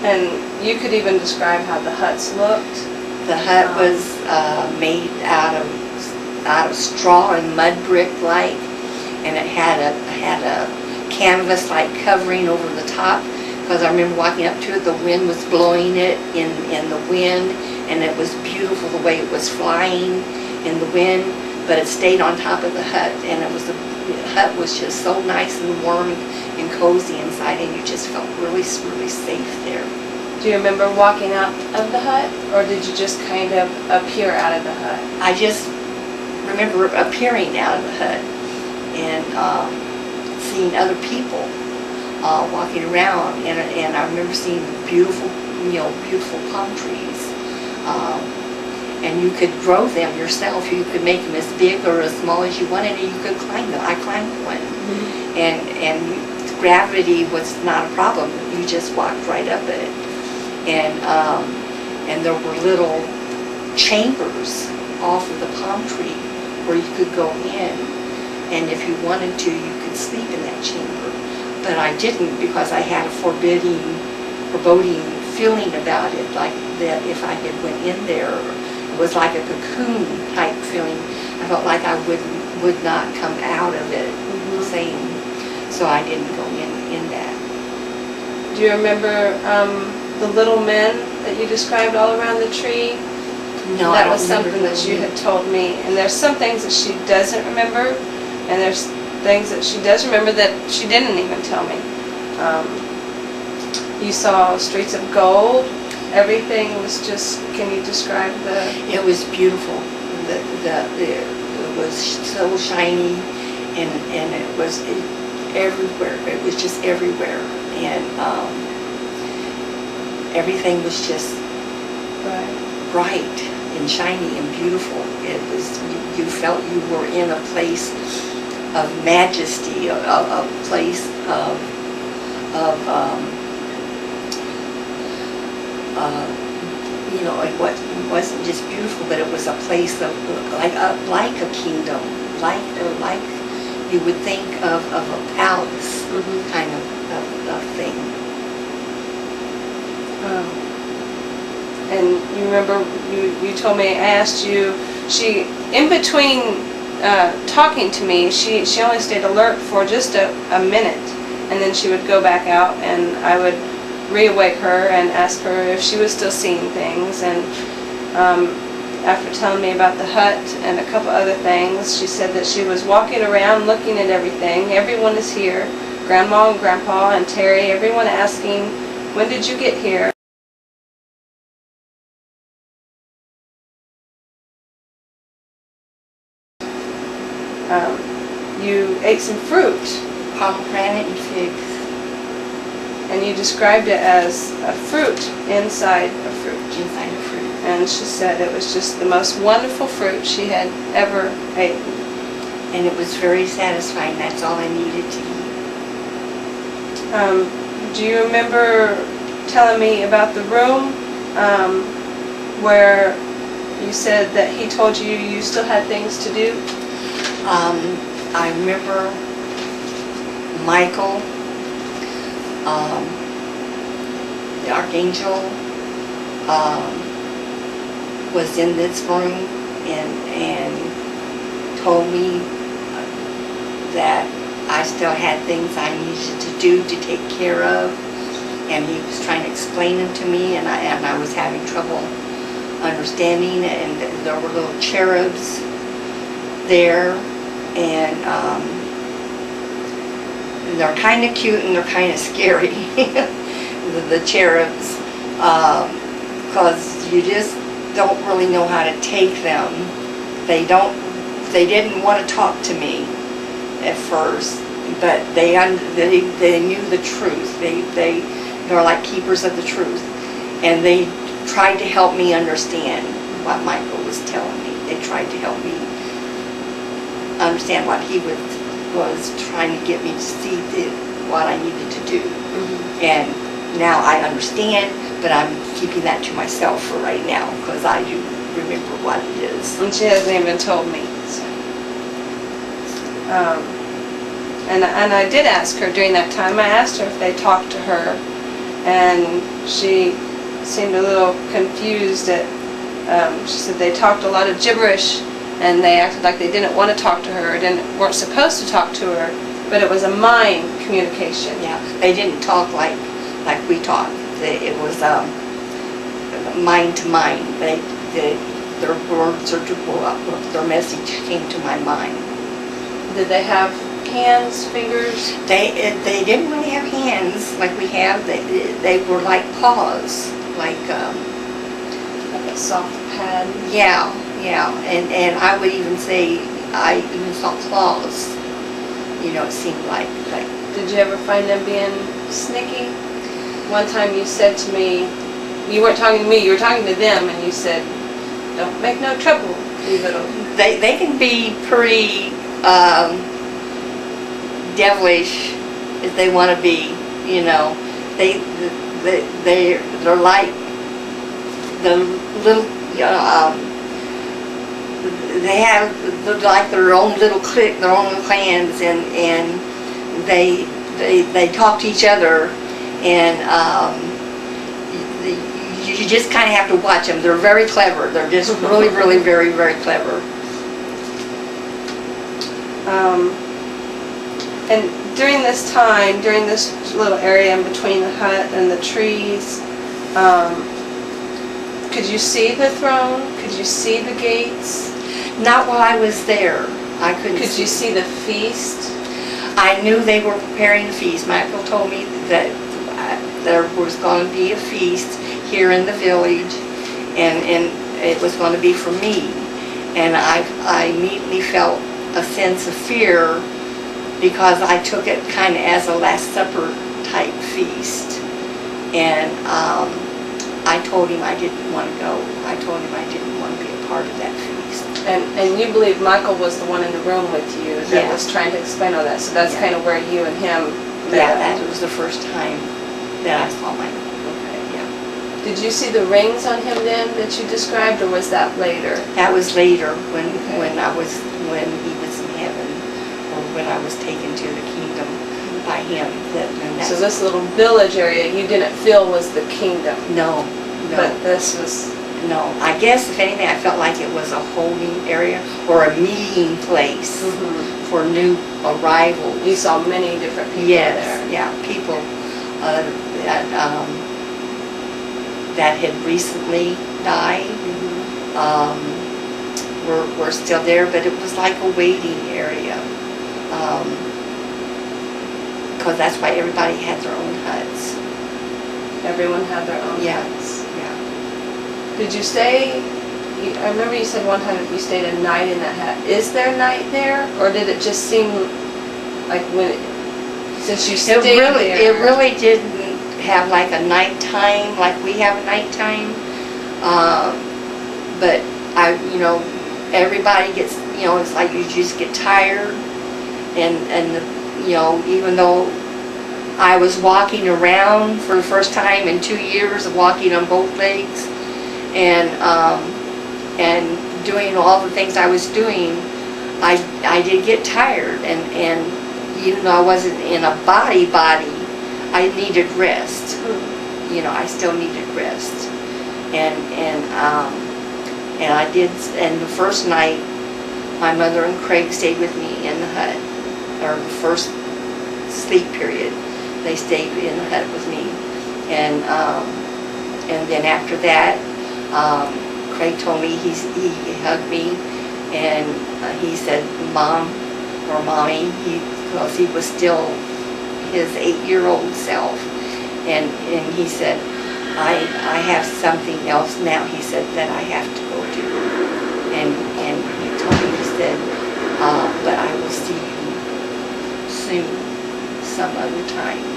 And you could even describe how the huts looked. The hut was made out of straw and mud brick like, and it had a canvas like covering over the top. Because I remember walking up to it, the wind was blowing it in the wind, and it was beautiful the way it was flying in the wind. But it stayed on top of the hut, and the hut was just so nice and warm and cozy inside, and you just felt really, really safe there. Do you remember walking out of the hut, or did you just kind of appear out of the hut? I just remember appearing out of the hut and seeing other people walking around, and I remember seeing beautiful palm trees. And you could grow them yourself. You could make them as big or as small as you wanted, and you could climb them. I climbed one. Mm-hmm. And gravity was not a problem. You just walked right up it. And there were little chambers off of the palm tree where you could go in, and if you wanted to, you could sleep in that chamber. But I didn't, because I had a foreboding feeling about it, like that if I had went in there, it was like a cocoon type feeling. I felt like I would not come out of it the same. So I didn't go in that. Do you remember the little men that you described all around the tree? No, that was something that you had told me. And there's some things that she doesn't remember, and there's things that she does remember that she didn't even tell me. You saw streets of gold. Everything was just, can you describe the... It was beautiful. It was so shiny, and it was everywhere. It was just everywhere. And everything was just bright and shiny and beautiful. It was, you felt you were in a place of majesty, a place of you know, it wasn't just beautiful, but it was a place of like a kingdom, like you would think of a palace kind of thing. And you remember you told me, I asked you, she in between talking to me, she only stayed alert for just a minute, and then she would go back out, and I would reawake her and ask her if she was still seeing things. And after telling me about the hut and a couple other things, she said that she was walking around looking at everything. Everyone is here, Grandma and Grandpa and Terry, everyone asking, when did you get here? You ate some fruit. Pomegranate and figs. And you described it as a fruit inside a fruit. Inside a fruit. And she said it was just the most wonderful fruit she had ever eaten. And it was very satisfying. That's all I needed to eat. Do you remember telling me about the room where you said that he told you you still had things to do? I remember Michael, the archangel, was in this room and told me that I still had things I needed to do to take care of, and he was trying to explain them to me, and I was having trouble understanding, and there were little cherubs there, and they're kind of cute and they're kind of scary, the cherubs, because you just don't really know how to take them. They didn't want to talk to me at first, but they knew the truth. They're like keepers of the truth, and they tried to help me understand what Michael was telling me. They tried to help me understand what he was trying to get me to see what I needed to do. And now I understand, but I'm keeping that to myself for right now, because I do remember what it is. And she hasn't even told me. So. And I did ask her during that time, I asked her if they talked to her, and she seemed a little confused at, she said they talked a lot of gibberish, and they acted like they didn't want to talk to her, weren't supposed to talk to her, but it was a mind communication. Yeah, they didn't talk like we talk. It was mind to mind. Their words or their message came to my mind. Did they have hands, fingers? They didn't really have hands like we have. They were like paws, like Like a soft pad? yeah, and I would even say I even saw claws. You know, it seemed like. Did you ever find them being sneaky? One time you said to me, you weren't talking to me, you were talking to them, and you said, "Don't make no trouble, you little." They can be pretty devilish if they want to be. You know, they're like the little. They're like their own little clique, their own little clans, and they talk to each other, and you just kind of have to watch them. They're very clever. They're just really, really, very, very clever. And during this time, during this little area in between the hut and the trees, could you see the throne? Could you see the gates? Not while I was there. I couldn't. Could you see the feast? I knew they were preparing the feast. Michael told me that there was going to be a feast here in the village, and it was going to be for me. And I immediately felt a sense of fear because I took it kind of as a Last Supper type feast. And I told him I didn't want to go. I told him I didn't want to be a part of that feast. And you believe Michael was the one in the room with you that was trying to explain all that, so that's kind of where you and him met. Yeah, that was the first time that I saw Michael. Okay. Yeah. Did you see the rings on him then that you described, or was that later? That was later when Okay. when he was in heaven, or when I was taken to the kingdom by him. So this little village area you didn't feel was the kingdom, No. but this was... No, I guess if anything, I felt like it was a holding area or a meeting place for new arrivals. You saw many different people Yes, there. yeah, people that had recently died were still there, but it was like a waiting area. Because that's why everybody had their own huts. Everyone had their own Yeah. huts. Yeah. Did you stay, I remember you said one time you stayed a night in that hut. Is there night there, or did it just seem like since you stayed there? It really didn't have like a nighttime, like we have a nighttime. But everybody gets, it's like you just get tired, and even though I was walking around for the first time in 2 years of walking on both legs, and doing all the things I was doing, I did get tired, and even though I wasn't in a body, I needed rest. I still needed rest, and I did. And the first night, my mother and Craig stayed with me in the hut, or the first sleep period. They stayed in the hut with me, and then after that, Craig told me he hugged me, and he said, "Mom," or "Mommy," because he was still his 8-year-old self, and he said, I have something else now," he said, "that I have to go do," and he told me, he said, "but I will see you soon, some other time."